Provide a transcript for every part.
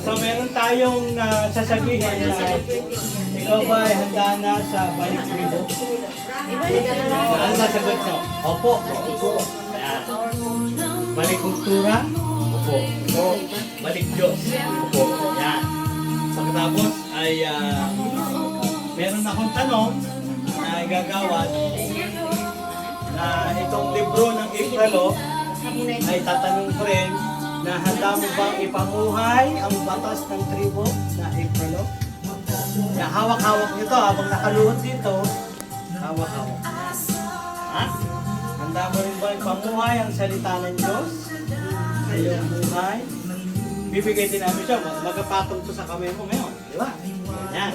So meron tayong sasabihin na ikaw ba ay handa na sa balik tribo? Ano sasagot nyo? Opo. Opo. Ayan. Balik kultura? Opo. Opo. Balik Diyos? Opo. Ayan. Pagkatapos ay meron akong tanong na igagawad na itong libro ng Ipralo ay tatanong ko rin na handa mo bang ipamuhay ang batas ng tribo na Ipralo? Kaya hawak-hawak nyo to habang nakaluhod dito. Hawak-hawak. Ha? Handa mo rin ba ipamuhay ang salita ng Diyos sa iyong buhay? Bibigay din namin siya. Magpapatong to sa kamay mo ngayon. Di ba? Yan.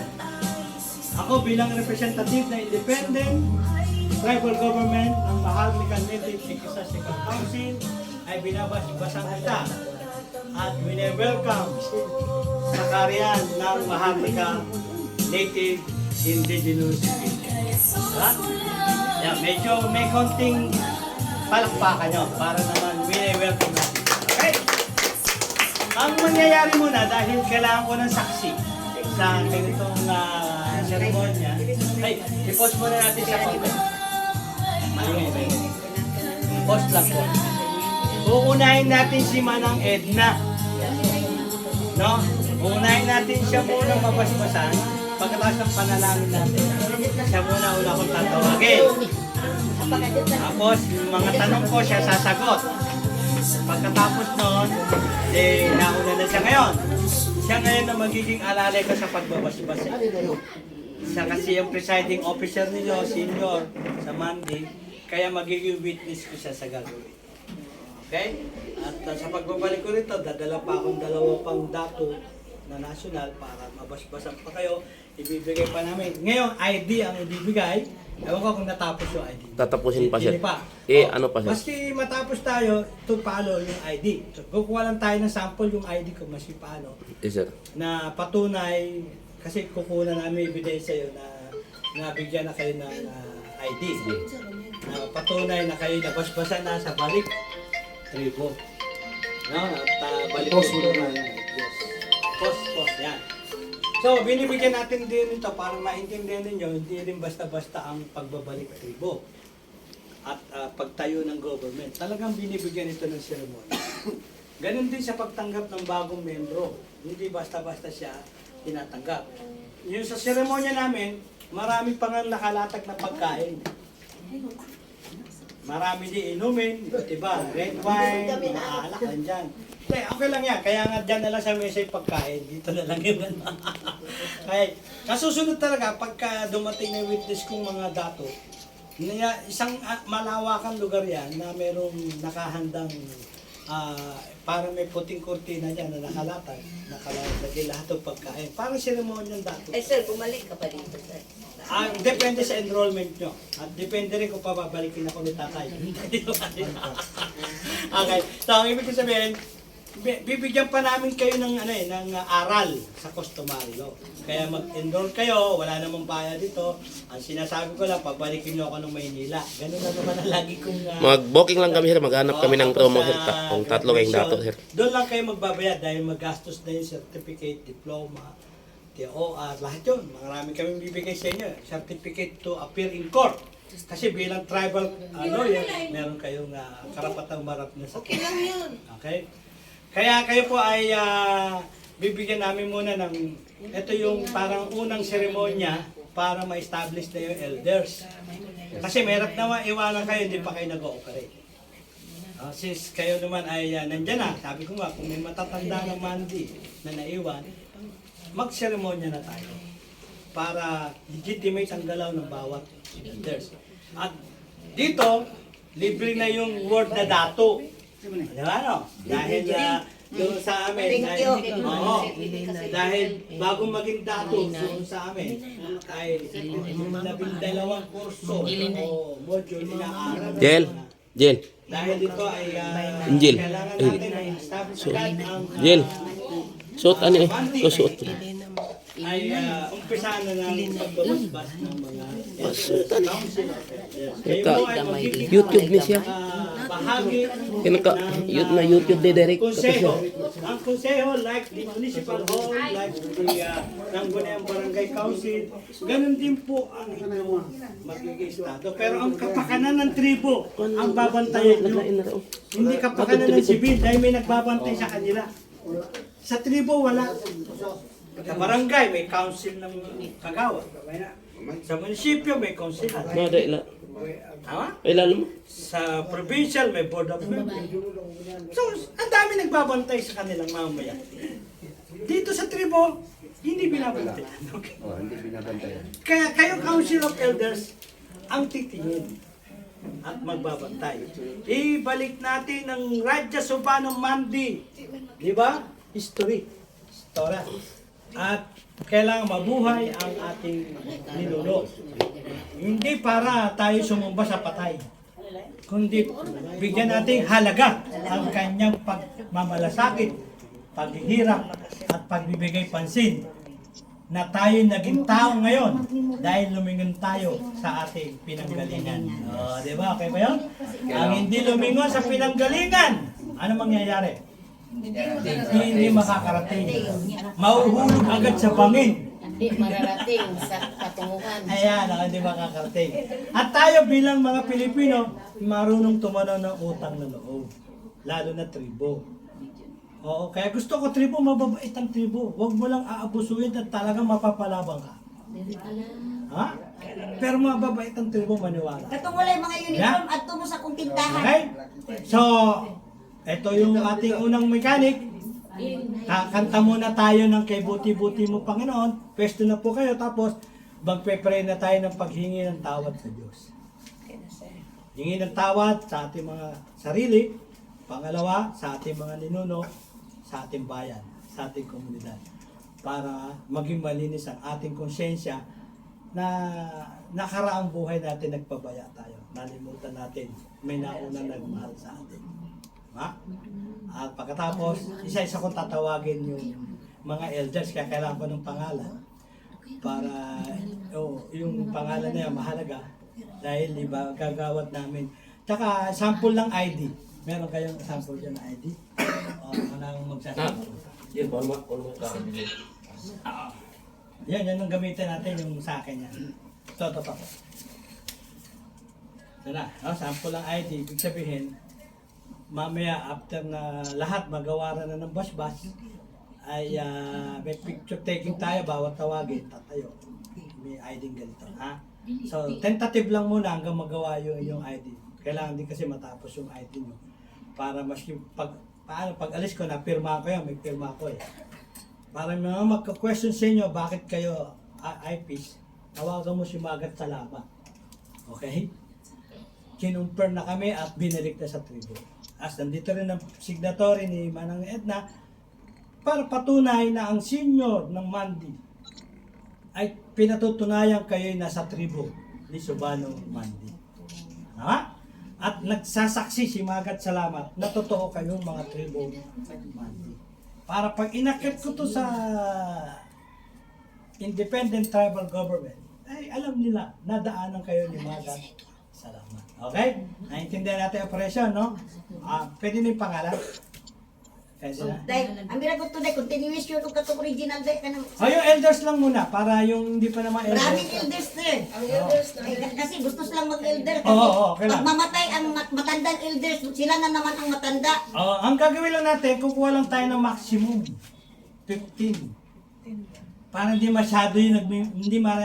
Ako bilang representative na independent tribal government ng Maharlika Native Ecclesiastical Council ay binabasbasan kita at wini-welcome sa karyan ng Maharlika Native Indigenous People. Diba? Yan, medyo may konting palakpakan nyo para naman wini-welcome natin. Okay? Ang mangyayari muna dahil kailangan ko ng saksi sa ganitong seremonya, ay, i-post muna natin sa comment. Malingay. Post lang po. Uunahin natin si Manang Edna. No? Uunahin natin siya muna mabasbasan. Pagkatapos ng panalangin natin, siya muna una kong tatawagin. Tapos, yung mga tanong ko, siya sasagot. Pagkatapos nun, nauna na siya ngayon. Siya ngayon na magiging alalay ko sa pagbabasbas. Siya kasi yung presiding officer ninyo, senior, sa Monday, kaya magiging witness ko siya sa gagawin. Okay? At sa pagbabalik ko rito, dadala pa akong 2 pang dato na national para mabasbasan pa kayo. Ibibigay pa namin. Ngayon, ID ang ibibigay. Ewan ko kung natapos yung ID. Tatapusin pa siya. Pa. Ano pa siya? Maski matapos tayo, to follow yung ID. So, kukuha lang tayo ng sample yung ID ko, maski paano. Yes, sir. Na patunay, kasi kukuha namin ebidensya yun na nabigyan na kayo ng ID. Na patunay na kayo nabasbasan na sa balik tribo. No? At balik tribo na yan. Yes. Post, yan. So, binibigyan natin din ito para maintindihan ninyo, hindi rin basta-basta ang pagbabalik tribo at pagtayo ng government. Talagang binibigyan ito ng seremonya. Ganon din sa pagtanggap ng bagong membro. Hindi basta-basta siya tinatanggap. Yung sa seremonya namin, marami pang nakalatag na pagkain. Marami din inumin, iba, red wine, mga alak, nandyan. Okay lang yan, kaya nga dyan na lang sa mesa yung pagkain, dito na lang yun. Kaya, kasusunod talaga, pagka dumating na witness kong mga dato, isang malawakan lugar yan na merong nakahandang, para may puting kurtina dyan na nakalatag, nakalagay lahat ng pagkain. Parang seremonyang dato. Sir, bumalik ka pa dito, sir. Depende sa enrollment nyo. At depende rin kung pababalikin ako ni tatay. Okay. So, ang ibig sabihin, bibigyan pa namin kayo ng aral sa customary law. Kaya mag-enroll kayo, wala namang bayad dito. Ang sinasabi ko lang, pabalikin nyo ako ng Maynila. Ganun na naman ang lagi kong... Mag-booking lang kami, sir. Maghanap kami ng promo, sir. Kung 3 kayong dato, sir. Doon lang kayo magbabayad dahil magastos na yung certificate, diploma, TOR, lahat yun. Marami kami bibigay sa inyo. Certificate to appear in court. Kasi bilang tribal lawyer, meron kayong karapatang marap na sa court. Okay lang yun. Okay? Kaya kayo po ay bibigyan namin muna ng, ito yung parang unang seremonya para ma-establish na yung elders. Kasi merap naman iwanan kayo, hindi pa kayo nag-ooperate. Since kayo naman ay nandyan na, sabi ko nga, kung may matatanda ng mandi na naiwan, mag-seremonya na tayo para legitimate ang galaw ng bawat elders. At dito, libre na yung word na dato. Di ba, no? Dahil yung sa amin, dahil bago maging dato yung sa amin, ay 12 kurso o module inaaral. Jill. Dahil dito ay Jill. kailangan natin ay establish agad ang Jill. Suot ano eh? Suot. ay umpisa na ng pagbabasbas ng mga council. Ito, YouTube ni siya. bahagi Kinaka, yun na YouTube ni Derek. konseho. Ang konseho, like the municipal hall, like the Nanggunayang Barangay Council, ganun din po ang inyong magiging estado. Pero ang kapakanan ng tribo, ang babantayan nyo. Hindi kapakanan ng sibil dahil may nagbabantay sa kanila. Sa tribo, wala. Sa barangay, may council ng kagawad. Sa munisipyo, may council. Nada ila. Tama? Ilan mo? Sa provincial, may board of members. So, ang dami nagbabantay sa kanilang mamaya. Dito sa tribo, hindi binabantay. Okay. Hindi binabantayan. Kaya kayo, Council of Elders, ang titingin at magbabantay. Ibalik natin ang Radya Subanong Mandi. Di ba? History. Istorya. At kailangan mabuhay ang ating ninuno. Hindi para tayo sumumba sa patay, kundi bigyan natin halaga ang kanyang pagmamalasakit, paghihirap at pagbibigay pansin na tayo naging tao ngayon dahil lumingon tayo sa ating pinanggalingan. Di ba? Okay ba yun? Ang hindi lumingon sa pinanggalingan, ano mangyayari? Hindi makakarating. Mauhulog agad sa bangin. Hindi mararating sa patunguhan. Ayan, hindi makakarating. At tayo bilang mga Pilipino, marunong tumanaw ng utang na loob. Lalo na tribo. Oo, kaya gusto ko tribo, mababait ang tribo. Huwag mo lang aabusuin at talagang mapapalabang ka. Ha? Pero mababait ang tribo, maniwala. Katong wala yung mga uniform at tumo sa kong tindahan. Okay? So, ito yung ating unang mechanic. Kakanta muna tayo ng kay buti-buti mo Panginoon. Pwesto na po kayo. Tapos, magpe-pray na tayo ng paghingi ng tawad sa Diyos. Hingi ng tawad sa ating mga sarili. Pangalawa, sa ating mga ninuno, sa ating bayan, sa ating komunidad. Para maging malinis ang ating konsyensya na nakaraang buhay natin nagpabaya tayo. Nalimutan natin, may naunang nagmahal sa atin. Ha? At pagkatapos, isa-isa kong tatawagin yung mga elders, kaya kailangan ko ng pangalan para yung pangalan na yan mahalaga dahil iba gagawad namin. Tsaka sample ng ID. Meron kayong sample dyan na ID? O, anong magsasample? Yun, forma ka. Yan ang gamitin natin yung sa akin yan. Ito pa ko. Ito na, sample ng ID. Ibig sabihin, mamaya after na lahat magawaran na ng bas-bas, ay may picture taking tayo, bawat tawagin, tatayo. May ID ganito, ha? So, tentative lang muna hanggang magawa yung ID. Kailangan din kasi matapos yung ID nyo. Para maski pag alis ko na, pirma ko yan, may pirma ko eh. Para mga magka-question sa inyo, bakit kayo IPs, tawagan mo si Magat Salamat. Okay? Kinumper na kami at binalik na sa tribo. As nandito rin ang signatory ni Manang Edna para patunay na ang senior ng Mandi ay pinatutunayan kayo nasa tribo ni Subanong Mandi. Ha? At nagsasaksi si Magat Salamat na totoo kayong mga tribo Mandi. Para pag inakit ko to sa independent tribal government, ay alam nila na daanan kayo ni Magat Salamat. Okay? Naintindihan natin operasyon, no? Pwede na yung pangalan? Kasi na. Dahil, ang biragot to dahil, continuation o katong original dahil ka nang... Yung elders lang muna, para yung hindi pa naman elders. Maraming elders sir. Ang elders na Kasi gusto silang mag-elder. Kasi Oo, okay lang. pag mamatay ang matandang elders, sila na naman ang matanda. Ang gagawin lang natin, kukuha lang tayo ng maximum. 15. Para hindi masyado yung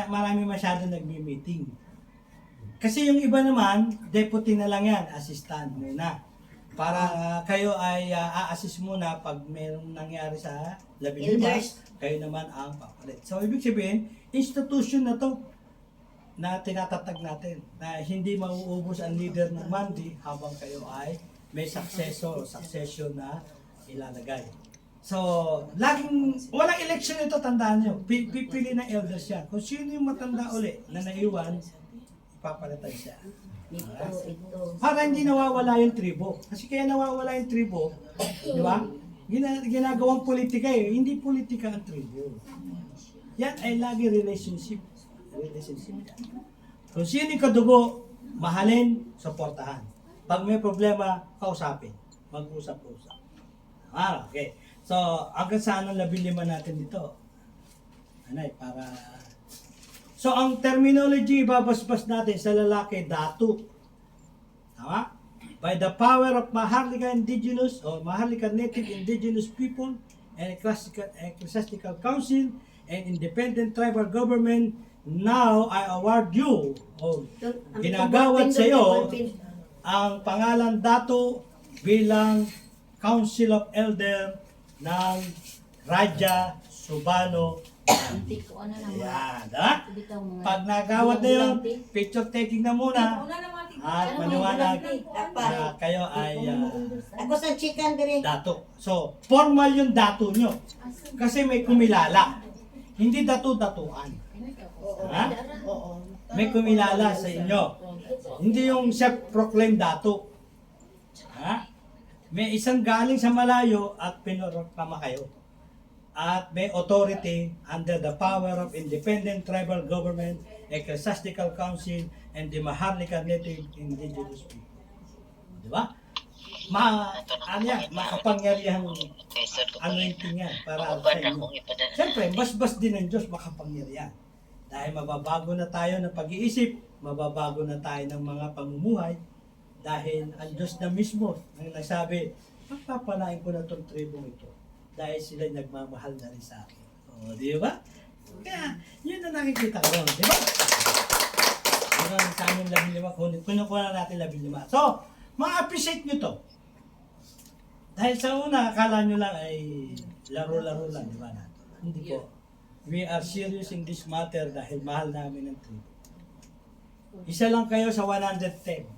marami masyado nagmi-meeting. Kasi yung iba naman, deputy na lang yan, assistant muna. Para kayo ay a-assist muna pag mayroong nangyari sa labing lima, kayo naman ang papalit. So, ibig sabihin, institution na to na tinatatag natin na hindi mauubos ang leader ng Mandi habang kayo ay may succession na ilalagay. So, walang election ito, tandaan nyo. Pipili ng elders yan. Kung sino yung matanda uli na naiwan, papalitan siya. Ito. Para hindi nawawala yung tribo. Kasi kaya nawawala yung tribo, di ba? Ginagawang politika eh. Hindi politika ang tribo. Yan ay lagi relationship. Relationship yan. Kung sino yung kadugo, mahalin, supportahan. Pag may problema, kausapin. Mag-usap-usap. Okay. So, hanggang saan ang 15 natin dito? Anay, para... So, ang terminology babasbas natin sa lalaki, datu. Tama? By the power of Maharlika Indigenous or Maharlika Native Indigenous People and Ecclesiastical Council and Independent Tribal Government, now I award you o ginagawad sa iyo ang pangalan dato bilang Council of Elder ng Raja Subano. Antik ko ano lang. Yan, ha? Bitaw mga. Pag nagawad na yun, picture taking na muna at maliwanag na kayo ay Ako sa chicken dire. dato. So, formal yung dato nyo. Kasi may kumilala. Hindi dato-datuan. Ha? Oo. May kumilala sa inyo. Hindi yung self-proclaimed dato. Ha? May isang galing sa malayo at pinoroklama kayo. At may authority under the power of independent tribal government, ecclesiastical council, and the Maharlika Native Indigenous people. Di ba? Makapangyarihang anointing yan para sa inyo. Siyempre, basbas din ng Diyos makapangyarihan. Dahil mababago na tayo ng pag-iisip, mababago na tayo ng mga pamumuhay, dahil ang Diyos na mismo ang nagsabi, pagpapalain ko na itong tribong ito dahil sila nagmamahal na rin sa akin. O, di ba? Kaya, yun na nakikita ko, di ba? Yun ang sa aming 15, kunukuha natin 15. So, ma-appreciate nyo to. Dahil sa una, akala nyo lang ay laro-laro lang, di ba? Hindi po. We are serious in this matter dahil mahal namin ang tribo. Isa lang kayo sa 110.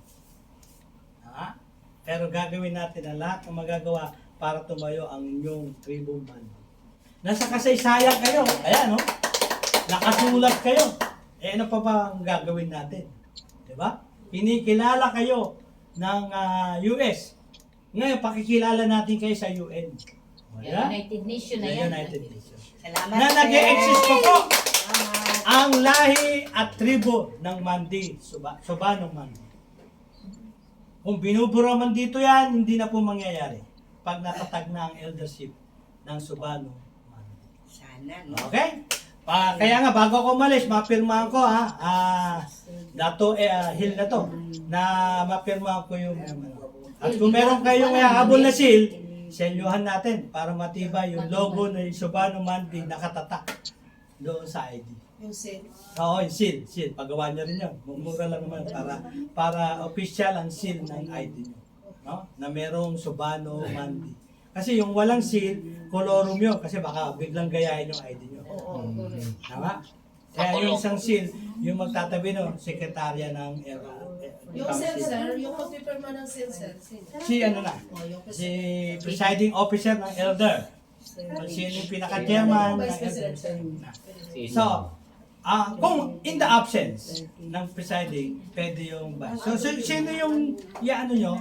Ha? Pero gagawin natin ang lahat ng magagawa para tumayo ang inyong tribong band. Nasa kasaysayan kayo. Ayan, no? Nakasulat kayo. Eh, ano pa ba ang gagawin natin? Diba? Kinikilala kayo ng US. Ngayon, pakikilala natin kayo sa UN. Diba? United Nation na Sa yan. United Nations. Salamat. Na nag-e-exist pa po ang lahi at tribo ng Mandi, Subanong Mandi. Kung binubura man dito yan, hindi na po mangyayari pag natatag na ang eldership ng Subano Mandi. Sana, no? Okay? Kaya nga, bago ako umalis, mapirmahan ko dato hill na to, na mapirmahan ko yung at kung meron kayong habol na seal, selyuhan natin para matibay yung logo ng Subano Mandi nakatatak doon sa ID. Yung sin. Oo, yung seal. Pagawa niya rin yun. Mumura lang naman para official ang seal ng ID niyo. No? Na merong Subano Mandi. Kasi yung walang seal, kolorum yun. Kasi baka biglang gayahin yung ID niyo. Tama? Kaya yung isang seal, yung magtatabi no, sekretarya ng Yung sensor, yung pag-prepare ng sensor. si ano na, si presiding officer ng elder. Sino yung pinaka-chairman ng elder. So, kung in the absence ng presiding, pwede yung vice. So, sino yung nyo,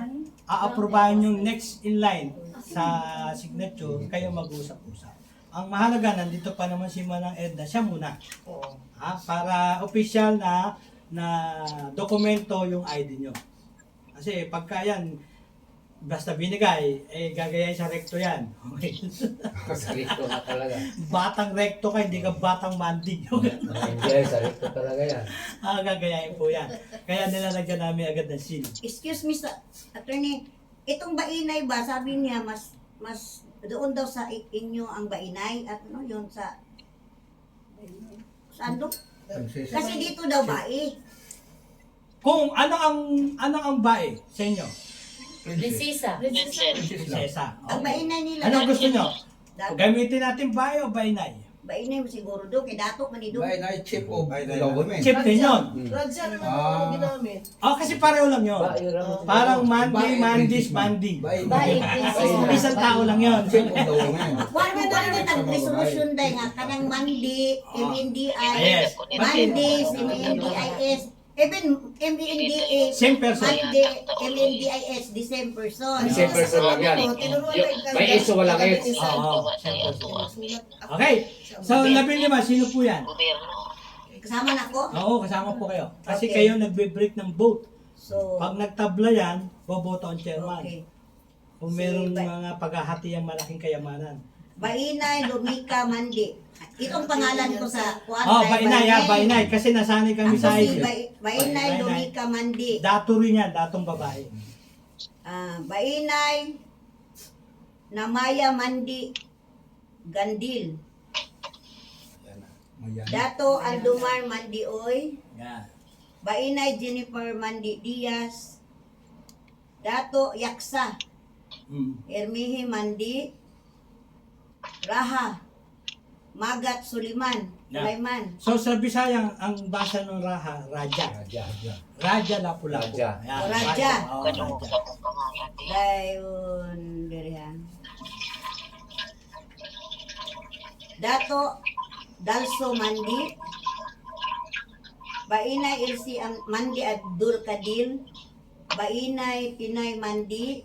a-approvean yung next in line sa signature, kayo mag-usap-usap. Ang mahalaga, nandito pa naman si Manang Edna, siya muna. Para official na dokumento yung ID nyo. Kasi pagka yan, basta binigay, gagayain sa recto yan. Okay. Sa recto na talaga. Batang recto ka, hindi ka batang mandi. Hindi, sa recto talaga yan. Gagayain po yan. Kaya nilalagyan namin agad ng seal. Excuse me, attorney. Itong bainay ba, sabi niya, mas doon daw sa inyo ang bainay at ano yun sa saan doon? Kasi dito daw bai. Kung ano ang bae sa inyo? Prinsesa. Prinsesa. Ang bainay nila. Anong gusto nyo? Dato. Gamitin natin bae o bainay? Bainay mo siguro doon, kay Dato man doon. By night chip o by government. Chip din yun. Radya naman ang ginamit. Kasi pareho lang yun. Parang Mandi, Mandis, Mandi. By Isang tao lang yun. chip of government. Wala mo ba na nag-resolution dahil nga kanang Mandi, MNDI, Yes. Mandis, MNDIS, even MNDA, Same person. Mandi, MNDIS, the same person. The same person lang yan. May iso walang it. Oo. Okay. So, 15, sino po yan? Kasama na ko? Oo, kasama po kayo. Kasi Okay. kayo nagbe-break ng boat So, Pag nagtabla yan, boboto ang chairman. okay. Kung merong mga paghahati ang malaking kayamanan. Bainay, Lumika, Mandi. Itong pangalan ko sa kuwan. Oh, Bainay. Kasi nasanay kami Ako sa si ID. Bainay, Lumika, Mandi. Dato rin yan, datong babae. Bainay, Namaya, Mandi, Gandil. Dato Aldumar, Mandi, Oy. Yan. Bainay, Jennifer, Mandi, Diaz. Dato Yaksa, Ermihi, Mandi. Raha, Magat, Suliman, Yeah. Sulaiman. So sa Bisaya, ang basa ng Raja. Raja Lapu-Lapu. Raja. Yan, Raja. Oh, Raja. Dayon, dirihan. Dato Dalso, Mandi. Bainay Ilsi Mandi, Abdul Kadil. Bainay Pinay, Mandi.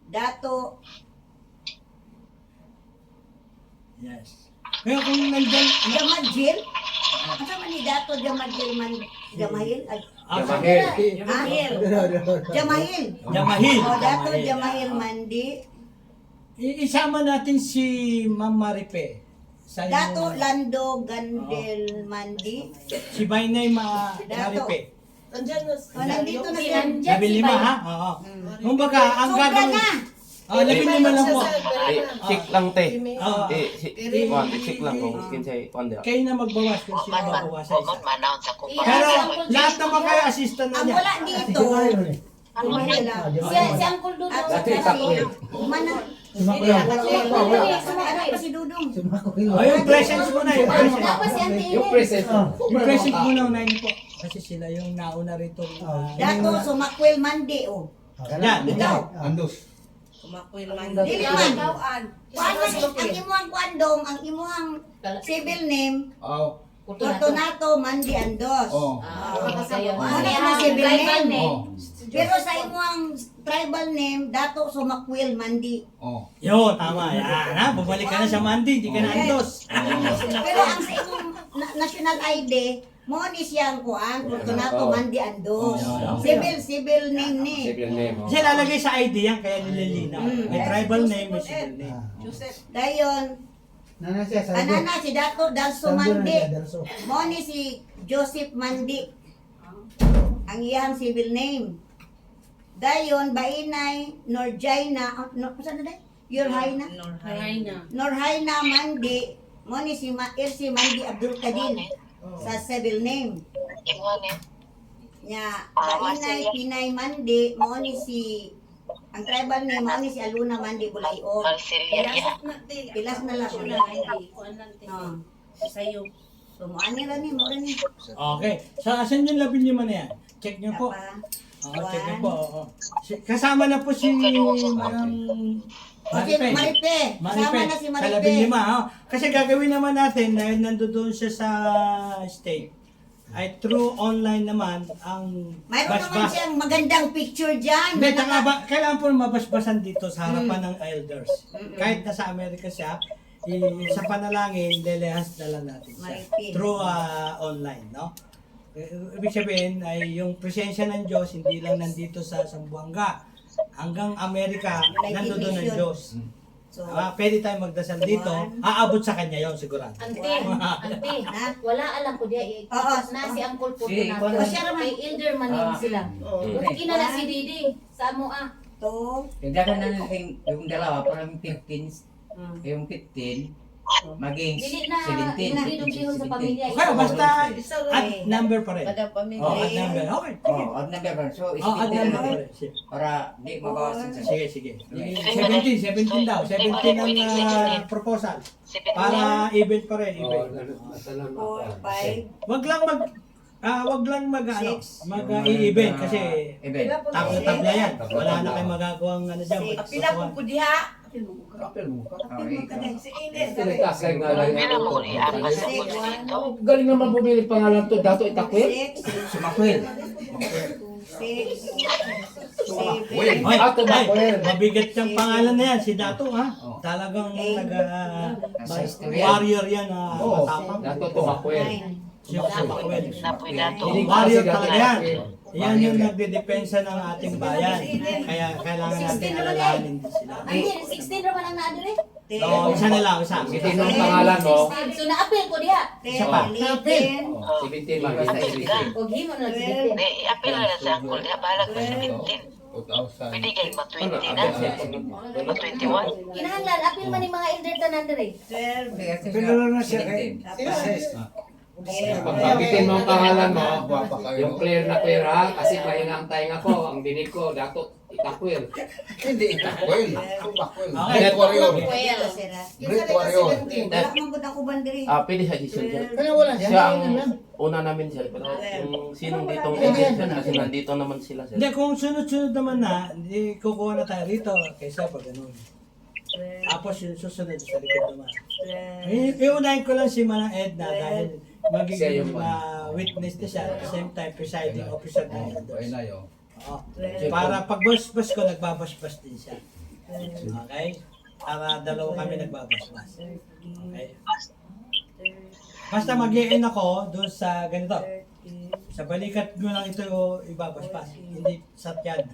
Dato Yes. Ngayon kung nandyan, Jamadjil. Ano man ni Dato Jamadjil Jamahil? Jamahil. Jamahil. Jamahil. O, Dato Jamahil Mandi. Isama natin si Ma'am Maripe. Sa Dato Lando Gandel Mandi. Si Bainay Maripe. Nandiyan na. O, nandito na siya. Nandyan Labi si lima Bay. ha? Oo. Kumbaga, ang Sobra gagawin... na. Labi lima lang po. Sik lang te. Oo. Sik lang ko. Kinsay panda. Kayo na magbawas kung sino magbawas sa isa. Iya, Pero si Uncle lahat Jesse naman kayo assistant na Ang niya. wala dito. Ano Wala. si Uncle Dudong. At Dati saka takwil. si Umana. Sumakay. Ano pa si Dudong? Oh, yung presence mo na. Yung presence. Tapos si Auntie Yung Ines. present. Yung presence mo na unahin po. Kasi sila yung nauna rito. Dato Sumakwil Mandi. O. Yan. Ikaw. Andos. Dili man. Kuan man ang imuhang kuandong, ang imuhang civil name, Oh. Fortunato Mandi Andos. Oh. Ano Ano yung civil tribal name? Oh. Pero sa imuhang tribal name, Dato Sumakwil Mandi. Oh. Yun, tama. Yan ha. Bumalik ka na sa Mandi. Hindi ka na Andos. Pero ang sa imong national ID, mo ni siyang kuan, Fortunato Mandi Andos. Civil name ni. Civil name. Kasi lalagay sa ID yan, kaya nililinaw. May tribal name, may civil name. Dayon, anana si Dato Dalso Mandi. Mo ni si Joseph Mandi. Ang iyang civil name. Dayon, Bainay, Norjaina, saan na day? Yorhaina? Norhaina Mandi. Mo ni si Irsi Mandi Abdul Kadir sa civil name. Nya, Bainay, Pinay Mandi. Mo ni si ang tribal name mo ni si Aluna Mandi Bulayon. Pilas na lang siya. No. So, mo ani ra ni mo rin ni. Okay. So, asan yung labi lima na yan? Check nyo po. Oo, check nyo po. Oo. Kasama na po si Madam Maripe. Maripe. Kasama na si Sa Maripe. labi lima. Oh. Kasi gagawin naman natin dahil nandoon siya sa state ay through online naman ang Mayroon naman siyang magandang picture dyan. Hindi, taka ba, kailangan po mabasbasan dito sa harapan ng elders. Kahit nasa Amerika siya, sa panalangin, lelehas na lang natin siya. Maripe. Through online, no? Ibig sabihin ay yung presensya ng Diyos, hindi lang nandito sa Zamboanga. Hanggang Amerika, United nandoon ang Nations. Diyos. So, Pwede tayong magdasal dito, aabot sa Kanya yon sigurado. Auntie, wala alam ko diya. Oo. Na si Uncle Si- Fortunato. O, siya naman. Kay Elder Manin sila. Buti na si Didi. Sa mo ah. to. Yung dapat na yung dalawa, parang 15, yung 15, maging Dili na. 17. Dudong-dihon sa pamilya. Okay, basta at Okay. number pa rin. Oh, At number, okay. Oh, odd number pa. So, At split number na pa natin rin. Sige. para di mabawasan sa Sige, sige. 17 daw. 17 ang proposal. Para even pa rin, even. 4, 5, Wag lang Six. mag-i-event kasi event. tabla yan. Wala na kayong magagawang ano diyan. Six. Okay. Tinagtas kayo nga lang. 6, Galing naman bumili pangalan to. Dato Itakwil. 6, Sumakwil. 6, 7, Hoy, Ato ba, Kuya? mabigat yung pangalan na yan, si Dato ha. Talagang warrior yan na matapang. Dato Tumakwil. 9, Siya si Pakwel. Hindi Warrior kasi talaga yan. Yan yung nagdedepensa ng ating bayan. Kaya kailangan natin alalahanin din sila. Hindi, 16 naman ang naadire. Oo, isa na lang, isa. Bitin mo ang pangalan mo. So na-appeal ko diha. Isa pa. 11, 17 magkita isipin. Og himo na sige. I-appeal na sa ako. Bahala ko sa 15. 2,000. Pwede kayo ma-20 Ano, na. Ma-21. Kinahanglan appeal man ni mga elder tanan dire. 12, Pero na siya kay. Pag bitin mo ang pangalan mo, Guwapa kayo. yung clear na clear ha, kasi mahina ang tainga ko, ang dinig ko, dato, itakwil. Hindi, itakwil. Tumakwil. Okay. Great warrior. Well, Great warrior. wala mong gud ako bandiri. Pwede sa Jason sir. Kaya wala Siya ang una namin sir. Pero kung sinong ditong agent sir, kasi nandito naman sila sir. Hindi, kung sunod-sunod naman na, hindi kukuha na tayo rito kaysa pag ganun. Tapos yung susunod sa likod naman. Iunahin ko lang si Manang Edna dahil Siya magiging yung witness na siya at the same time presiding officer na yun. Ayun na yun. Oo. Para pag bus ko, nagbabas-bas din siya. Okay? Para dalawa kami nagbabas-bas. Okay? Basta mag-i-end ako doon sa ganito. Sa balikat mo lang ito ibabas-bas. Hindi sa tiyan.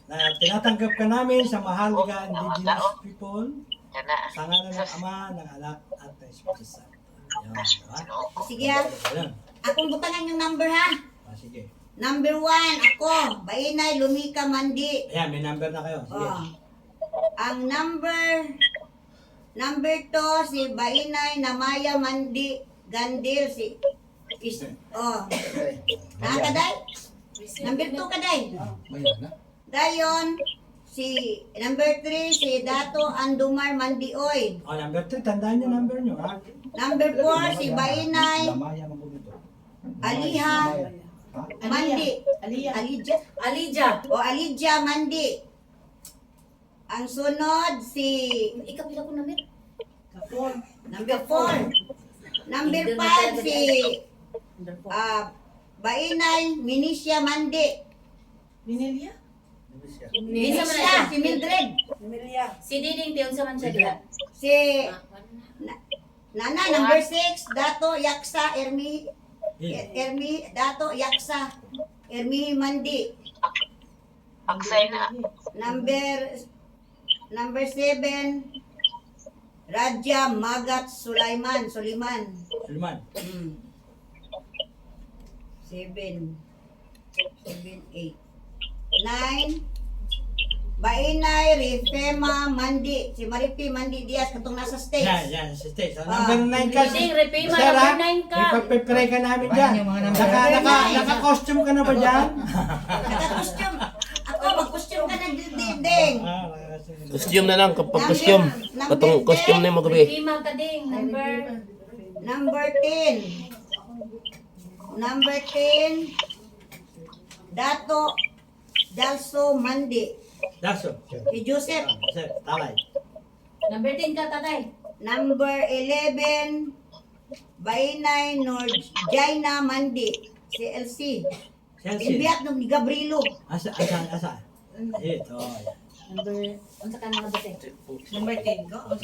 Na tinatanggap ka namin sa Maharlika Indigenous People Yan na. sa ngalan ng Ama, ng Anak, at ng Espiritu Santo. Yan, diba? Sige ha. Yan. Akong butanan yung number ha. Sige. Number 1, ako, Bainay Lumika Mandi. Ayan, may number na kayo. Sige. Oh. Ang number 2, si Bainay Namaya Mandi Gandil, Nakaday? Number 2 kaday. Bayan na. Dayon, si number 3, si Dato Andumar Mandioy. Oh, number 3, tandaan niyo number niyo, ha? Number 4, si Bainay Lamaya mo dito. Aliha Mandi. Alija. Alija. O Alija Mandi. Ang sunod, si Ikaw pila ko namin. number 4. Number 5, si Bainay Minicia Mandi. Minsa man Minicia, si Mildred. Si Diding tiyon sa man siya diha. Si Nana, number 6, Dato Yaksa Dato Yaksa Ermi Mandi. Aksay na. Number 7, Raja Magat Suliman. Sulman. 7, 8. 9, Bainay Rifema Mandi. Si Maripi Mandi Diaz, katong nasa stage. Yan, sa stage. So, number 9 ka. Diding, Repima, Sir, ha? number 9 ka. Ipag-pray ka namin dyan. Yung mga number. Naka-costume ka na ba dyan? Naka-costume. Ako, mag-costume ka na dinding. Costume na lang, kapag costume. Katong costume na yung magabi. Repima ka ding. Number 10. Number 10, Dato Dalso Mandi. Daso. Si Joseph. Sir, talay. Number 10 ka tatay. Number 11, Bainay Norjaina Mandi. Si LC. Chelsea. Inbiyak ng ni Gabrilo. Asa? Ito. Unsa ka nga bate? Number 10 ko. Ako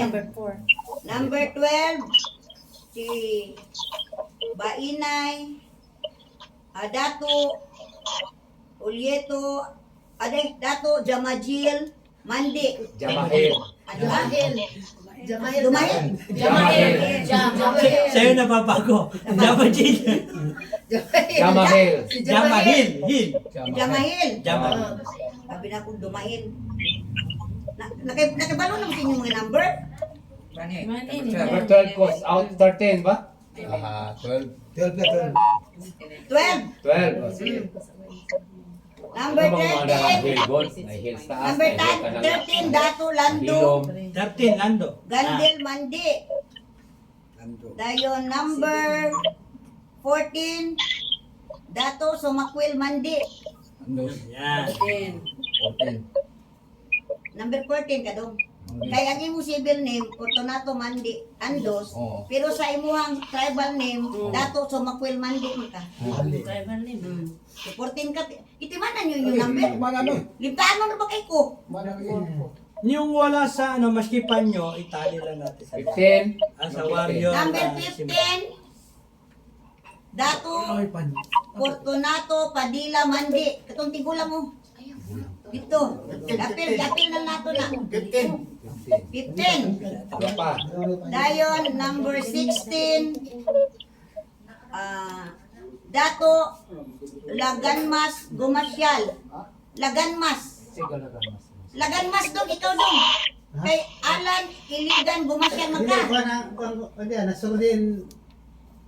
number 4. Number 12, si Bainay Dato Ulieto Dato Jamajil Mandi. Jamahil. Dumahil. Jamahil. Sa'yo napapago. Jamajil. Jamahil. Jamahil. Hil. Jamahil. Jamahil. Sabi na akong dumahil. Nakibalo naman sa inyong mga number? Number 12 ko, out 13 ba? 12. 12. 12. Number Ano mga 13. hill gold? May hills taas, Number may hill kanang 13, Dato Lando. hilom. 13, Lando. Gandil Mandi. Dayon, number 14, Dato Sumakwil Mandi. Andos. Yan. 14. Number 14 ka dong. Kaya ang imong civil name, Fortunato Mandi Andos. Oo. Pero sa imuhang tribal name, Dato Sumakwil Mandi mo ka. Driver name. 14 ka. Itimanan nyo yung number. Manano? Limtaan mo na ba kay ko? Yung wala sa maskipan nyo, itali lang natin sa 15. sa warrior. Number symbol. 15, Dato Fortunato Padilla Mandi. Katong tigulang mo. Dito. Apil na nato na. 15. Ano pa? Dayon, number 16. Dato Laganmas Gumasyal. Laganmas. Laganmas dong, ikaw dong. Kay Alan Iligan Gumasyal Hindi magka. ko na nasulin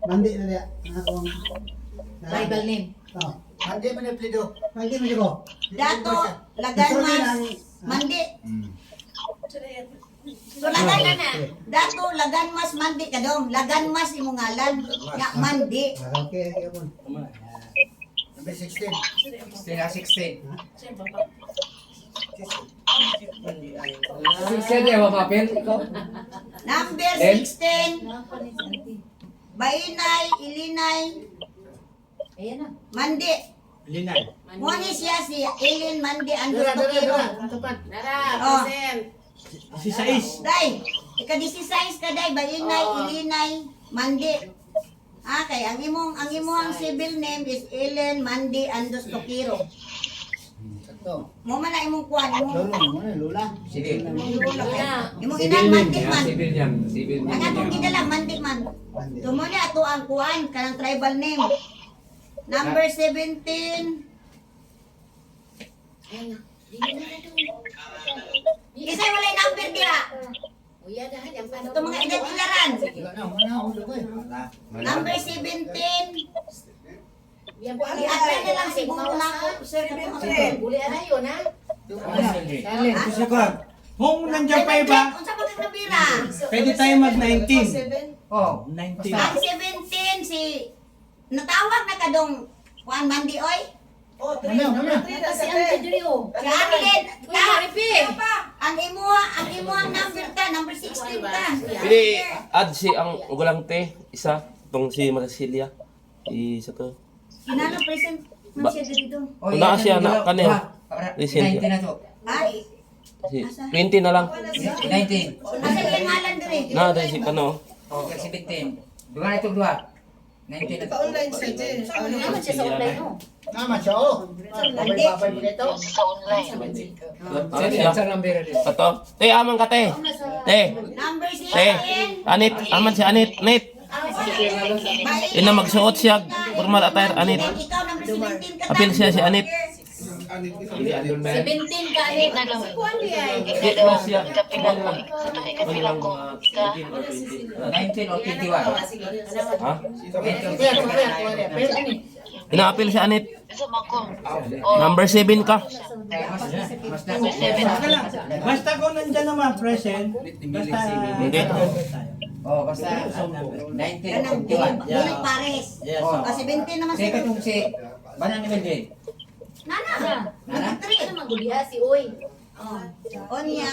mandi na dia. Akong Tribal name. Oh, mandi man yung plido. Mandi man ko. Dato Laganmas Mandi. So Dato Laganmas Mandi ka dong. Laganmas imong ngalan. Nga Mandi. Okay, yapon. Number 16. 16. Sir, yung mapapil? Ikaw? Number Then? 16. Bainay Ilinay Ayan na. Mandi. Linay. Muna siya si Eileen Mandi Androstokiro. Oh. Si Sais. Day, ika-16 ka day, Bainay Ilinay Mandi. Kay ang imong civil name is Eileen Mandi Androstokiro. Mo man na imong kuan mo. Lula. Sige. Imong inan Mandi Yan, man. civil yan. Civil Ang atong gidala Mandi man. Tumuli ato ang kuan kanang tribal name. Number 17. Isay walay number diha. Ito mga edad-ilaran. Number 17. I-apply na lang siguro na ako. Sir, Kasi ko, kung nandiyan pa iba, Unsa ba kang nabira? pwede tayo mag-19. Oh, 19. Ang 17 si natawag na kadong Juan Mandi oy. Si Arlen, ang imuha number ka, number 16 ka. Pili add si ang ugulang te, isa, itong si Marasilia. Isa to. Kinano present man siya dito. Una siya na kanil. Recent. 19 na to. Ay, Si 20 na lang. 19. asa yung ngalan dire? Na dahil si Kano. Okay, 17. Dua na ito, dua. 19 na to. Pa-online siya, Jen. Naman siya sa online mo. Naman siya oh. Mandi. Sa online. Ano siya? Sa number rin. Ato. Te, amang ka te. Te. Number Te. 16. Anit. Aman si Anit. Nit. Ina magsuot siya. Formal attire. Anit. Ikaw number 17 ka. Apil siya si Anit. 17 ka Hindi eh. na lang. Di ba siya? Ikapilan ko. Ikapilan ko. 18 or 20. 19 or 21. Ha? 20. Ina-apil si Anit. Isa mo ko. Number 7 ka. Mas na. Basta lang. Basta kung nandiyan naman present, basta Hindi. Oh, basta 19 Kanang or 21. Dili pares. Yes. Oh. 17 naman Sige siya. katong si Banang ni Melvin. Nana. Nana? Number 3. Ano maguliha si Uy? O niya,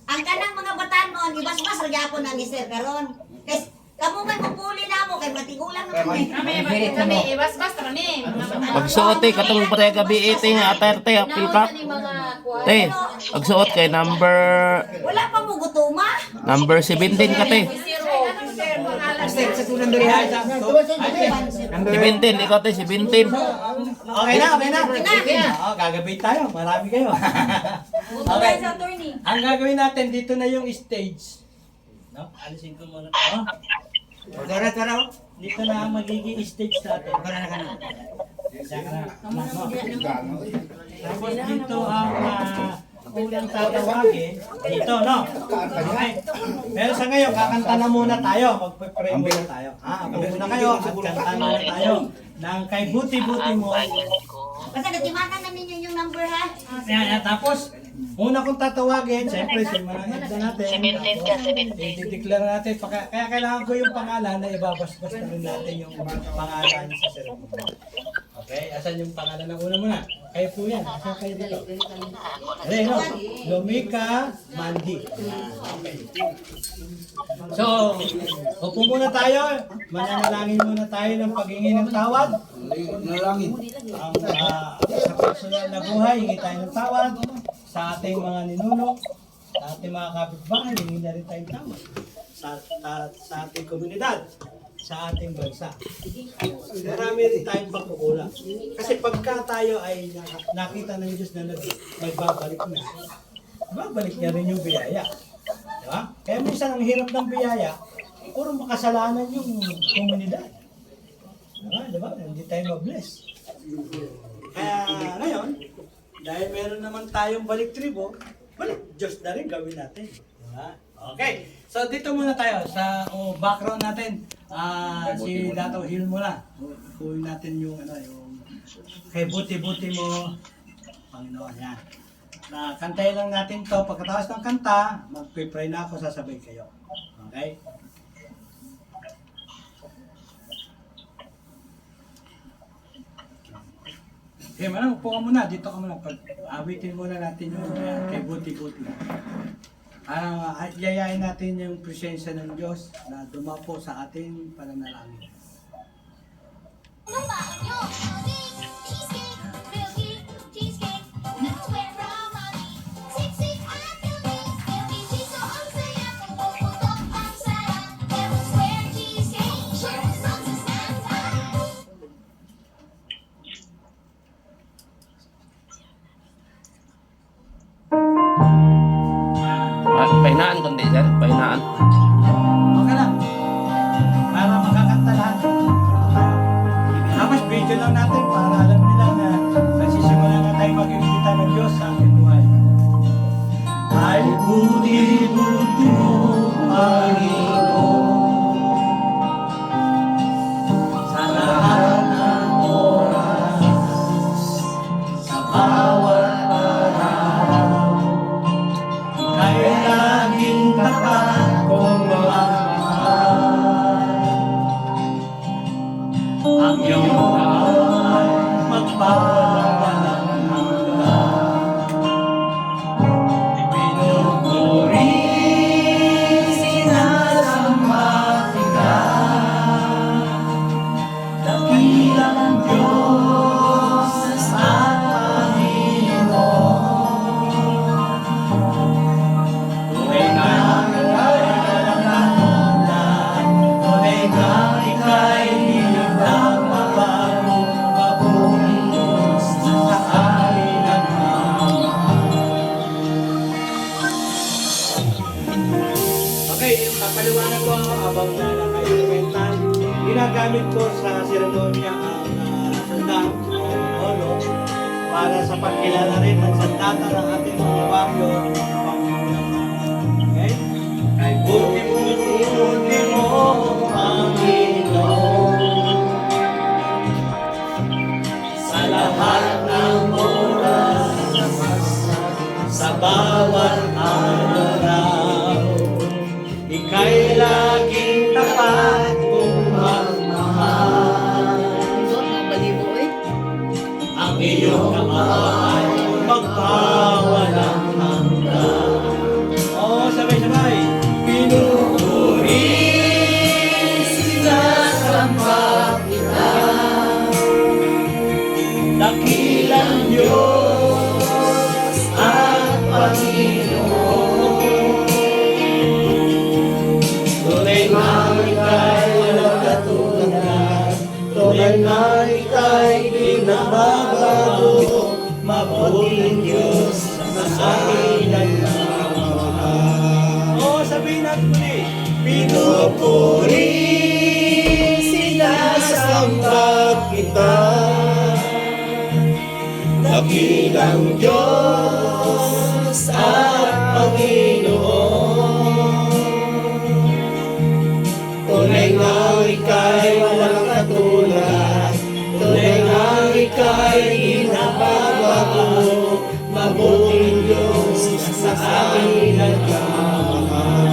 ang kanang mga batanon, ibas-bas ragyapon na ni Sir karon. Kasi kamo man mapuli na mo kay matigulang naman eh. Ibas-bas kami. Magsuot eh. Katong pare gabi ite nga attire te. Apil ka. Te. Magsuot kay number Wala pa mo gutuma. number 17 ka te. Sa tulang diri ha. 17. Ikaw te 17. Okay na. Gagabay tayo. Marami kayo. Okay. Ang gagawin natin, dito na yung stage. No? Alisin ko muna. Tara. Dito na ang magiging stage natin. Tara na kana. Tapos dito ang unang tatawagin. Dito, no? Okay. Pero sa ngayon, kakanta na muna tayo. Mag-pray muna tayo. Muna kayo at kanta muna tayo. Ng kay buti-buti mo. Kasi natimakan na ninyo yung number ha. Yan. Tapos, una kong tatawagin, siyempre, si Manang Edna natin. 17 ka, 17. I-declare natin. Kaya kailangan ko yung pangalan na ibabasbas na rin natin yung pangalan sa cellphone. Okay? Asan yung pangalan ng una muna? Kayo po yan. Asan kayo dito? Ayan, no? Lumika Mandi. Okay. So, upo muna tayo. Mananalangin muna tayo ng paghingi ng tawad. Nalangin. Ang sa personal na buhay, hingi tayo ng tawad. Sa ating mga ninuno, sa ating mga kapitbahay, hingi na rin tayong tawad. Sa ating komunidad. sa ating bansa. Marami rin tayong pagkukulang. Kasi pagka tayo ay nakita ng Diyos na nagbabalik na, babalik niya rin yung biyaya. Diba? Kaya minsan ang hirap ng biyaya, puro makasalanan yung komunidad. Diba? Hindi tayo mabless. Kaya ngayon, dahil meron naman tayong balik tribo, balik Diyos na rin gawin natin. Diba? Okay, so dito muna tayo sa background natin. Si Dato Hill muna. Kuhin natin yung kay buti-buti mo, Panginoon, yan. Kantayin lang natin to. Pagkatapos ng kanta, magpipray na ako, sasabay kayo. Okay? Okay, manang, upo ka muna. Dito ka muna. Awitin muna natin yung kay buti-buti. Yayain natin yung presensya ng Diyos na dumapo sa ating pananalangin. Pahinaan kundi sir, pahinaan. Okay lang. Para makakanta lahat. Tapos video lang natin para alam nila na nagsisimula na tayo mag-imbita ng Diyos sa ating buhay. Ay buti-buti mo, Panginoon, sa lahat ng oras, sa bawat araw, kay laging tapat kong mamahal. Ang iyong kamay magpapalang hanggan. Pinupuri, sinasamba kita, dakilang Diyos at Panginoon. Tunay nga ika'y pinagpapabago, mabuting Diyos sa amin ang Okay, yung papaliwanag ko habang kayo nagkwenta, ginagamit ko sa seremonya ang sandang olo para sa pagkilala rin ng sandata ng ating mga baryo. Okay? Ay buti-buti mo, Panginoon, sa lahat ng oras, sa bawat araw, ika'y laging tapat kong magmahal. Ang iyong kamay magpawalang hanggan. Sabay-sabay. Pinupuri, sinasamba kita, dakilang Diyos at Panginoon. Tunay nga ika'y walang katulad, tunay nga ika'y pinababago, mabuting Diyos sa akin ang namamahal. Sabihin natin muli. Pinupuri, sinasamba kita, dakilang Diyos at Panginoon. Tunay nga ika'y walang katulad, tunay nga ika'y inababago, mabuting Diyos sa akin ang kamamahal.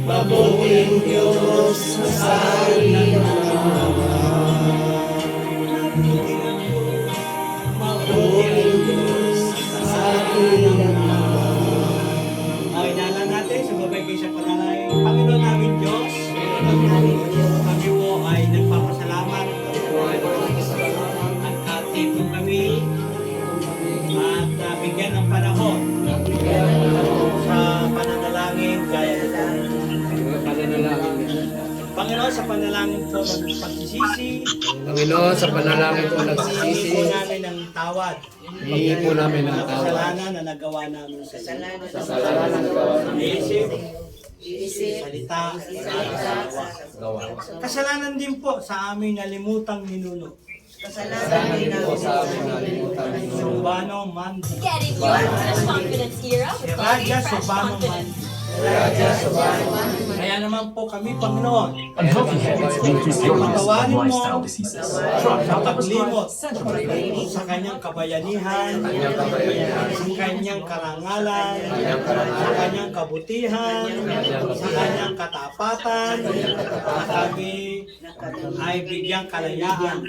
Mabuting Diyos sa akin ang kamamahal. Mabuting Diyos sa akin ang kamamahal. Okay, dalan natin, sumabay kayo sa panalangin. Panginoon namin Diyos, kami po ay nagpapasalamat at katipon kami at bigyan ng panahon sa pananalangin gaya nito. Panginoon, sa panalangin po ng pagsisisi, Panginoon, sa panalangin ko hihingi nagsisisi, po namin ng tawad. hihingi po namin ng Mga tawad. kasalanan na nagawa namin sa iyo. Kasalanan na gawa namin Isip, salita, at gawa. gawa. Kasalanan din po sa aming nalimutang ninuno. Kasalanan din po sa amin nalimutan ninyo. Subano Mandi. Getting your confidence here. Si Raja Subano Mandi. Raja Subano. Kaya naman po kami, Panginoon, Unhealthy habits may increase your risk of patawarin mo lifestyle diseases. Try sa Health paglimot Central Medical. sa kanyang kabayanihan, Kanyang kabayanihan, sa kanyang karangalan, kanyang sa karangalan, kanyang kabutihan, sa kanyang katapatan, at kami ay bigyang kalayaan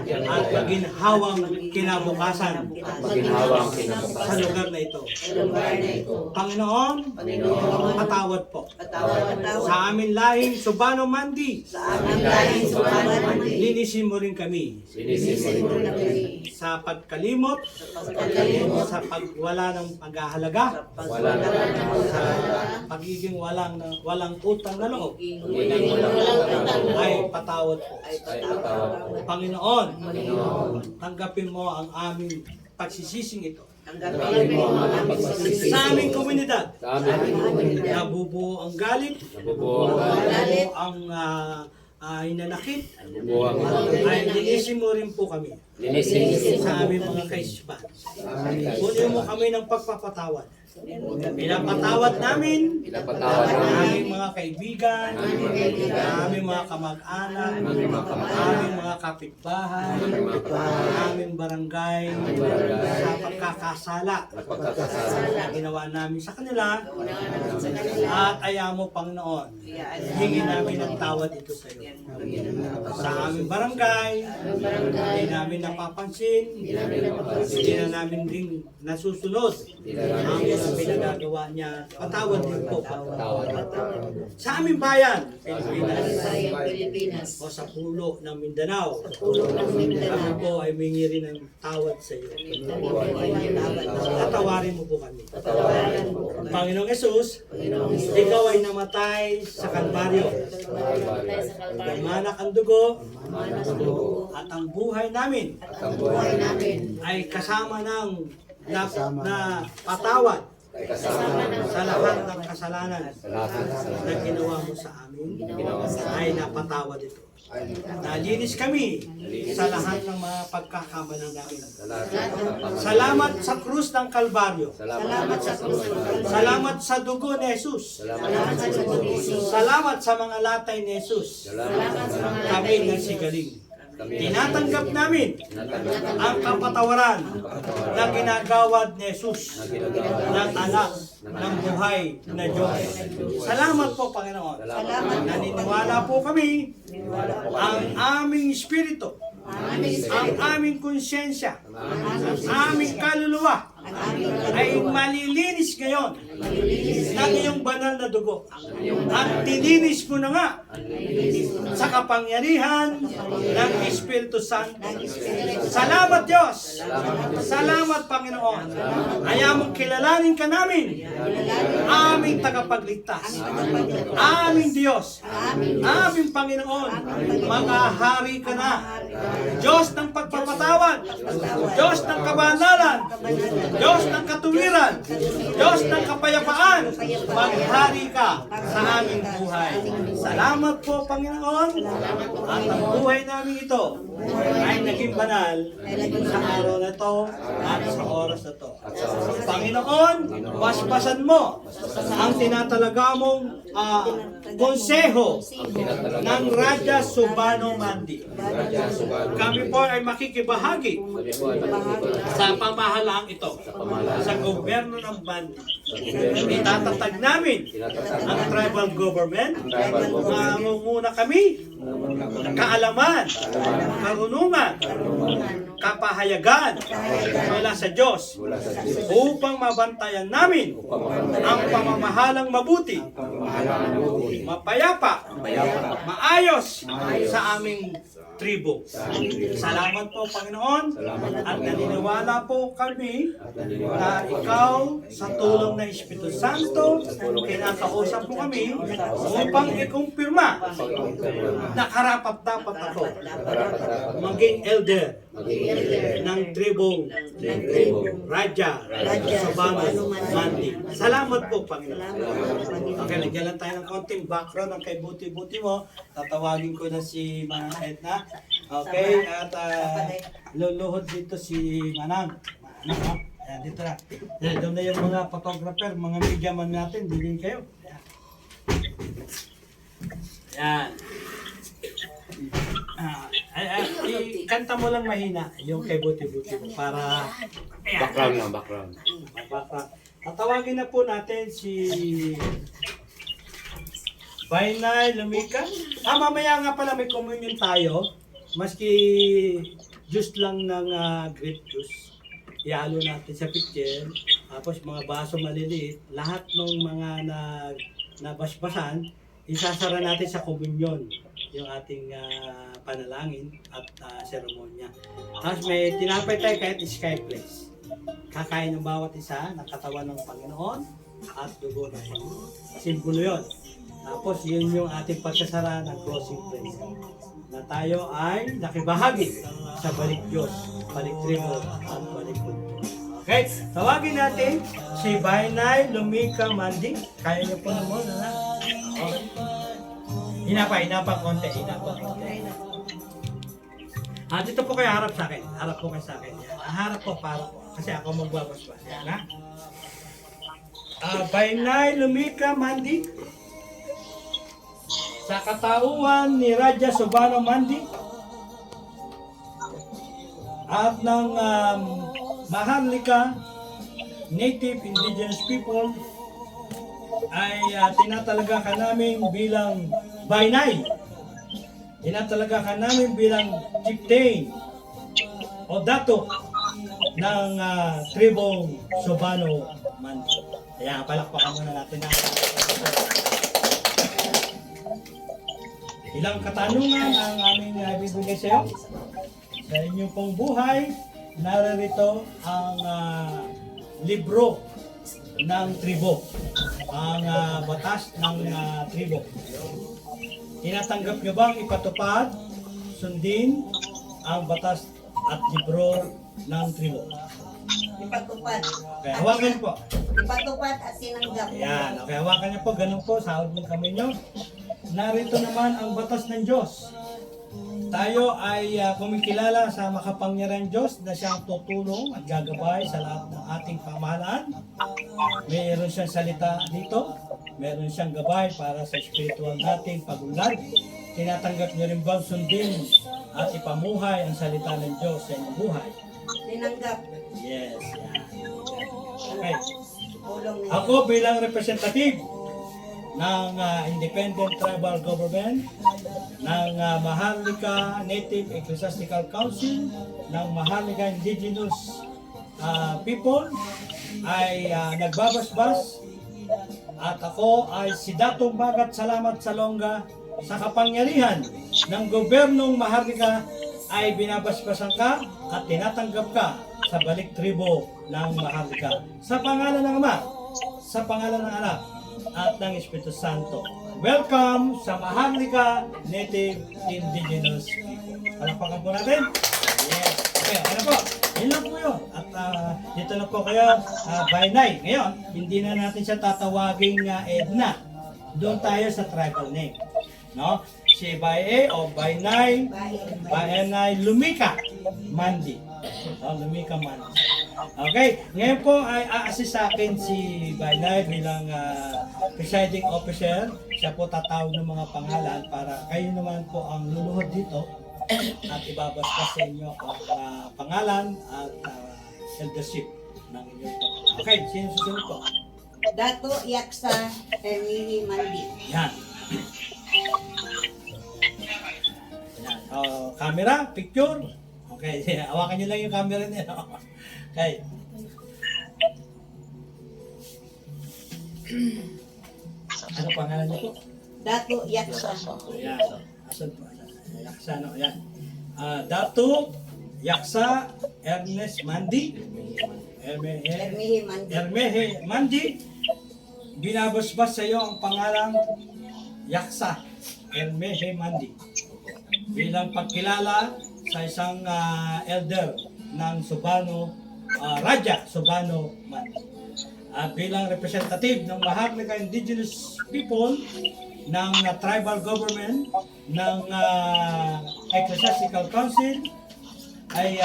at maginhawang kinabukasan maginhawang sa kinabukasan. lugar na ito. Panginoon, patawad po sa amin lahing Subano Mandi. Linisin mo rin kami Linisin mo rin kami sa pagkalimot, sa pagwala ng paghahalaga, wala na sa pagiging walang utang na loob, pagiging walang ay patawad po. ay patawad po. Panginoon, tanggapin mo ang aming pagsisising ito. Tanggapin mo ang aming pagsisisi. Sa aming komunidad, Sa aming komunidad, nabubuo ang galit, nabubuo ang nabubuo ang hinanakit, nabubuo ang ay linisin mo rin po kami linisin sa aming mga kaispan. Kunin mo kami ng pagpapatawad. Pinapatawad namin Pinapatawad ang namin aming mga kaibigan, ang aming mga kamag-anak, ang aming mga kapitbahay, ang aming barangay, sa pagkakasala na ginawa namin sa kanila, at ayaw mo, Panginoon, hingin namin ang tawad ito sa iyo. Sa aming barangay, hindi namin napapansin, hindi na namin din nasusunod ang mga pinagagawa niya. Patawad din po, Panginoon. Sa aming bayan, Pilipinas, o sa pulo ng Mindanao, kami po ay mingi rin ng tawad sa iyo. Tatawarin mo po kami. Panginoong Jesus, ikaw ay namatay sa Kalbaryo. Dumanak ang dugo, at ang buhay namin ay kasama ng na patawad sa lahat ng kasalanan na ginawa mo sa amin, ay napatawad ito. Nalinis kami sa lahat ng mga pagkakamali namin. Salamat sa krus ng Kalbaryo. Salamat sa dugo ni Jesus. Salamat sa mga latay ni Jesus. Kami nagsigaling. Tinatanggap namin ang kapatawaran na ginagawad ni Jesus ng anak ng buhay na Diyos. Salamat po, Panginoon. Naniniwala po kami ang aming espiritu, ang aming konsyensya, ang aming kaluluwa ay malilinis ngayon ng iyong banal na dugo. At tininis mo na nga sa kapangyarihan ng Espiritu Santo. Salamat, Diyos! Salamat, Panginoon! Ayaw mong kilalanin ka namin, aming tagapagligtas, aming Diyos, aming Panginoon. Makahari ka na. Diyos ng pagpapatawad, Diyos ng kabanalan, Diyos ng katuwiran, Diyos ng kapayapaan, maghari ka sa aming buhay. Salamat po, Panginoon, at ang buhay namin ito ay naging banal sa araw na ito at sa oras na ito. Panginoon, basbasan mo ang tinatalaga mong konseho ng Raja Subano Mandi. Kami po ay makikibahagi sa pamahalaang ito, sa gobyerno ng Mandi. Itatatag namin ang tribal government. Mangunguna kami kaalaman, karunungan, kapahayagan mula sa Diyos upang mabantayan namin ang pamamahalang mabuti mapayapa, maayos sa aming tribo. Salamat po, Panginoon. At naniniwala po kami na ikaw sa tulong ng Espiritu Santo, kinakausap po kami upang ikumpirma na karapat-dapat ako maging elder ng tribong Raja Sabano Mandi. Salamat po, Panginoon. Okay, lagyan lang tayo ng konting background ng kay Buti-Buti mo. Tatawagin ko na si Manang Edna. Okay, at luluhod dito si Manang. Manang, ha? Ayan, dito na. Ayan, doon na yung mga photographer, mga media man natin. Bilhin kayo. Ayan. Kanta mo lang mahina yung kay Buti-Buti mo para Background lang, background. tatawagin na po natin si Bainay Lumika. Mamaya nga pala may communion tayo. Maski juice lang ng grape juice. Ihalo natin sa pitcher. Tapos mga baso maliliit. Lahat ng mga nabasbasan, isasara natin sa communion yung ating panalangin at seremonya. Tapos may tinapay tayo kahit sky place. Kakain ng bawat isa ng katawan ng Panginoon at dugo ng Panginoon. Simbolo yun. Tapos yun yung ating pagsasara ng closing prayer. Na tayo ay nakibahagi sa balik Diyos, balik tribo at balik kulto. Okay, tawagin natin si Bainay Lumika Mandi. Kaya niyo po naman, ha? Okay. Hinapa konti. Dito po kayo harap sa akin. Harap po kayo sa akin. Harap po para po. Kasi ako magbabasbas. Yan, ha? Bainay Lumika Mandi. Sa katauhan ni Raja Sabano Mandi at ng Maharlika Native Indigenous People ay tinatalaga ka namin bilang Bainay. Tinatalaga ka namin bilang chieftain o dato ng tribong Sabano Mandi. Kaya palakpakan muna natin ang ilang katanungan ang aming bibigay sa iyo. Sa inyong pong buhay, narito ang libro ng tribo, ang batas ng tribo. Tinatanggap niyo bang ipatupad, sundin ang batas at libro ng tribo? Ipatupad. Okay, hawakan po. Ipatupad at tinanggap. Ayan, okay, hawakan niyo po, ganun po, sahod ng kamay niyo. Narito naman ang batas ng Diyos. Tayo ay kumikilala sa makapangyarihang Diyos na siyang tutulong at gagabay sa lahat ng ating pamahalaan. Mayroon siyang salita dito. Mayroon siyang gabay para sa spiritual nating pagunlad. Tinatanggap niyo rin bang sundin at ipamuhay ang salita ng Diyos sa inyong buhay? Tinanggap. Yes, yan. Okay. Tulong na Ako bilang representative ng Independent Tribal Government, ng Maharlika Native Ecclesiastical Council, ng Maharlika Indigenous People, ay nagbabasbas at ako ay si Datong Bagat Salamat Salonga sa kapangyarihan ng gobernong Maharlika ay binabasbasan ka at tinatanggap ka sa balik tribo ng Maharlika. Sa pangalan ng Ama, sa pangalan ng Anak, at ng Espiritu Santo. Welcome sa Maharlika Native Indigenous People. Palakpakan po natin. Yes. Okay, ano po? Yun lang po yun. At dito na po kayo, Bainay. Ngayon, hindi na natin siya tatawaging Edna. Doon tayo sa tribal name. No? Si Bae o Bainay, Bainay Lumika Mandi. Lumika Mandi. Okay, ngayon po ay a-assist sa akin si Bainay bilang presiding officer. Siya po tatawag ng mga pangalan para kayo naman po ang luluhod dito at ibabasbas sa inyo ang pangalan at eldership ng inyong pangalan. Okay, sino susunod po? Dato Yaksa Termini Mandi. Yan. Yan. Camera, picture. Okay, hawakan nyo lang yung camera niya. Okay. Ano pangalan niyo po? Dato Yaksa. Ayan. Asan po? Yaksa, no? Ayan. Dato Yaksa Ernest Mandi. Ermihi Mandi. Ermehe Mandi. Binabasbas sa iyo ang pangalang Yaksa Ermehe Mandi. Bilang pagkilala sa isang elder ng Subano, Raja Subano Mandi. At bilang representative ng Maharlika Indigenous People ng tribal government ng Ecclesiastical Council ay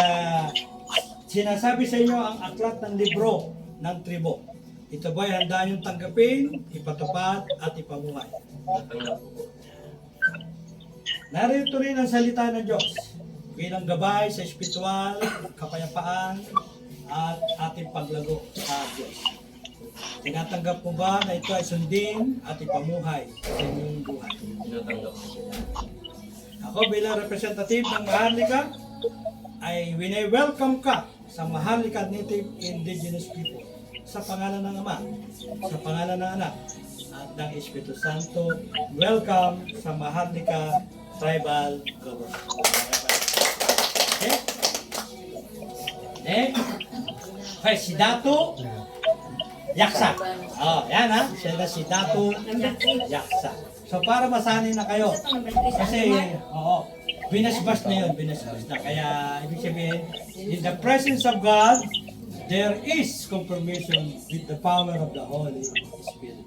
sinasabi sa inyo ang aklat ng libro ng tribo. Ito ba'y handa niyong tanggapin, ipatupad at ipamuhay? Narito rin ang salita ng Diyos bilang gabay sa espiritual, kapayapaan at ating paglago sa Diyos. Tinatanggap mo ba na ito ay sundin at ipamuhay sa inyong buhay? Ako bilang representative ng Maharlika ay welcome ka sa Maharlika Native Indigenous People sa pangalan ng Ama, sa pangalan ng Anak at ng Espiritu Santo. Welcome sa Maharlika Tribal Government. Okay? Okay, si Dato Yaksa. Oh, yan ha. Siya na si Dato Yaksa. So para masanay na kayo. Kasi, binasbas na yun, binasbas na. Kaya, ibig sabihin, in the presence of God, there is confirmation with the power of the Holy Spirit.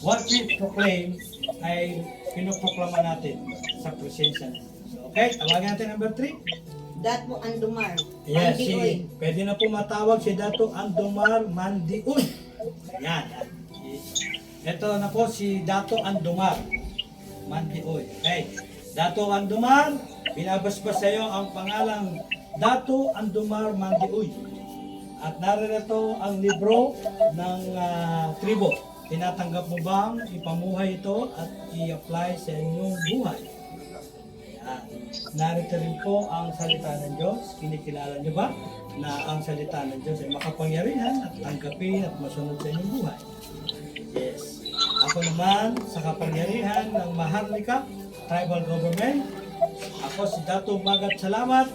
What we proclaim ay pinoproklama natin sa presensya natin. So, okay, tawagin natin number 3. Dato Andumar. Yes, Mandioy. pwede na po matawag si Dato Andumar Mandioy. Ayan. Ito na po si Dato Andumar Mandioy. Okay. Dato Andumar, binabasbas sa iyo ang pangalang Dato Andumar Mandioy. At narito ang libro ng tribo. Tinatanggap mo bang ipamuhay ito at i-apply sa inyong buhay? Narito rin po ang salita ng Diyos. Kinikilala niyo ba na ang salita ng Diyos ay makapangyarihan at tanggapin at masunod sa inyong buhay? Yes. Ako naman sa kapangyarihan ng Maharlika Tribal Government, ako si Dato Magat Salamat.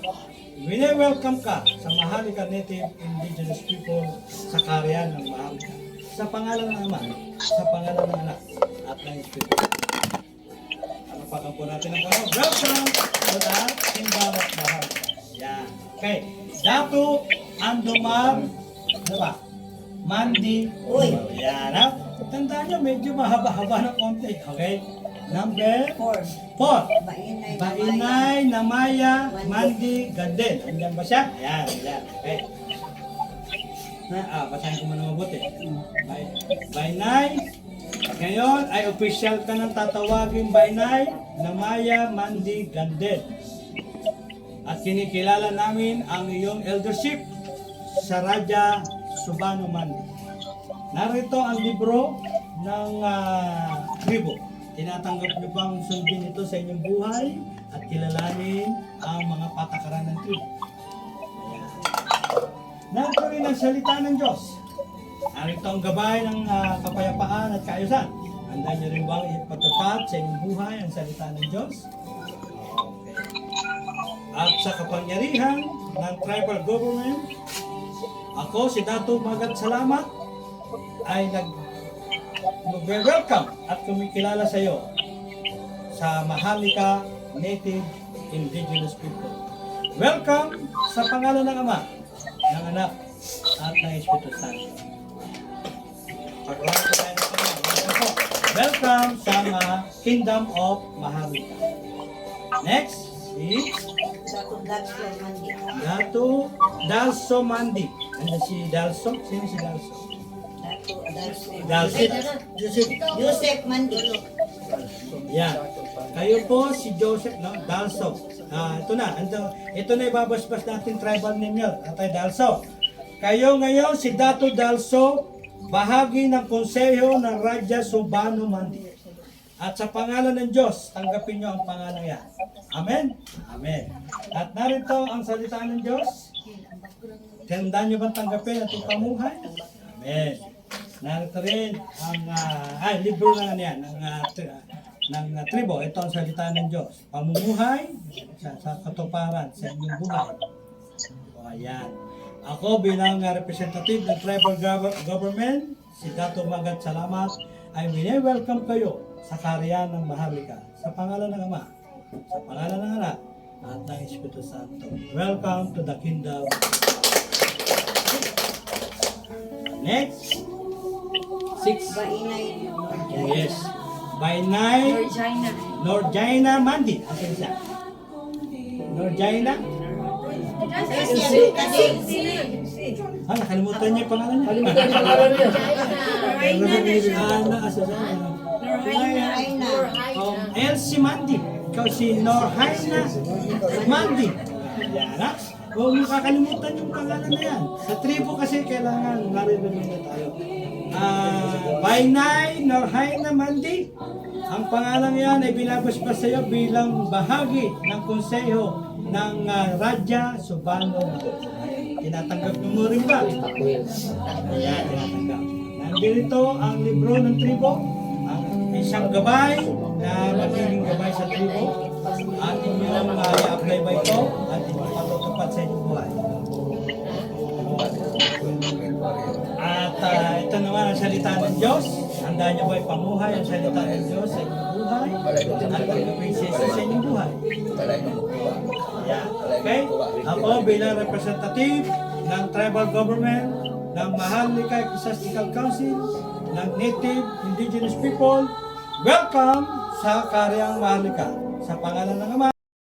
Welcome ka sa Maharlika Native Indigenous People sa karyan ng Maharlika. Sa pangalan ng Ama, sa pangalan ng Anak at ng Espiritu. Pagpapakam po natin ang pangalan. Welcome to the Kingdom of Maharlika. Yan. Okay. Dato Andumar, ano ba? Mandi. Uy. Yan ha. Tandaan nyo, medyo mahaba-haba ng konti. Okay. Number 4. Bainay, Namaya, Mandi, Gandel. Andiyan ba siya? Ayan. Ayan. Okay. Basahin ko muna mabuti. Bainay. Ngayon ay official ka ng tatawagin Bainay, Namaya, Mandi, Gandel. At kinikilala namin ang iyong eldership sa Raja Subano Mandi. Narito ang libro ng tribo. Tinatanggap niyo bang sundin ito sa inyong buhay at kilalanin ang mga patakaran ng tribo? Ayan. Narito rin ang salita ng Diyos. Narito ang gabay ng kapayapaan at kaayusan. Handa niyo rin bang ipatupad sa inyong buhay ang salita ng Diyos? At sa kapangyarihan ng tribal government, ako si Dato Magat Salamat ay nag-welcome at kumikilala sa iyo sa Maharlika Native Indigenous People. Welcome sa pangalan ng Ama, ng Anak at ng Espiritu Santo. Pagkakas tayo ng Panginoon. Welcome sa Kingdom of Maharlika. Next is Dato Dalso Mandi. Dato Dalso Mandi. Ano si Dalso? Sino si Dalso? Dato Dalso. Joseph Mandi. Yan. Kayo po si Joseph, no? Dalso. Ito na. Ito na ibabasbas natin tribal name nyo. Atay Dalso. Kayo ngayon si Dato Dalso, bahagi ng konseho ng Raja Subano Mandi. At sa pangalan ng Diyos, tanggapin nyo ang pangalan yan. Amen? Amen. At narito ang salita ng Diyos. Tandaan nyo bang tanggapin at ipamuhay? Amen. Narito rin ang libro na yan ng tribo. Ito ang salita ng Diyos. Pamumuhay sa katuparan sa inyong buhay. O, ayan. Ako bilang representative ng tribal government, si Dato Magat Salamat, ay welcome kayo sa karyan ng Maharlika. Sa pangalan ng Ama, sa pangalan ng Anak, at ng Espiritu Santo. Welcome to the kingdom. Next. 6. Yes. By night. Norjaina Mandi. Asan siya? Norjaina? Nakalimutan niya yung pangalan niya. Kalimutan yung pangalan niya. Elsie Mandi. Ikaw si Norhaina Mandi. Yan. Huwag mo kakalimutan yung pangalan na yan. Sa tribo kasi kailangan maririnig na tayo. Bainay Norhaina Mandi. Ang pangalan yan ay binabasbas sa iyo bilang bahagi ng konseho ng Radya Subano. Tinatanggap mo rin ba? Ayan, tinatanggap. Nandito ang libro ng tribo, ang isang gabay na magiging gabay sa tribo. At inyong i-apply ba ito at ipatutupad sa inyong buhay. At ito naman ang salita ng Diyos. Handa niyo ba'y pamuhay ang salita ng Diyos sa inyong buhay at pag-apin sa inyong buhay? Yeah. Okay? Ako bilang representative ng tribal government, ng Maharlika Ecclesiastical Council, ng Native Indigenous People, welcome sa Karyang Maharlika. Sa pangalan ng Ama,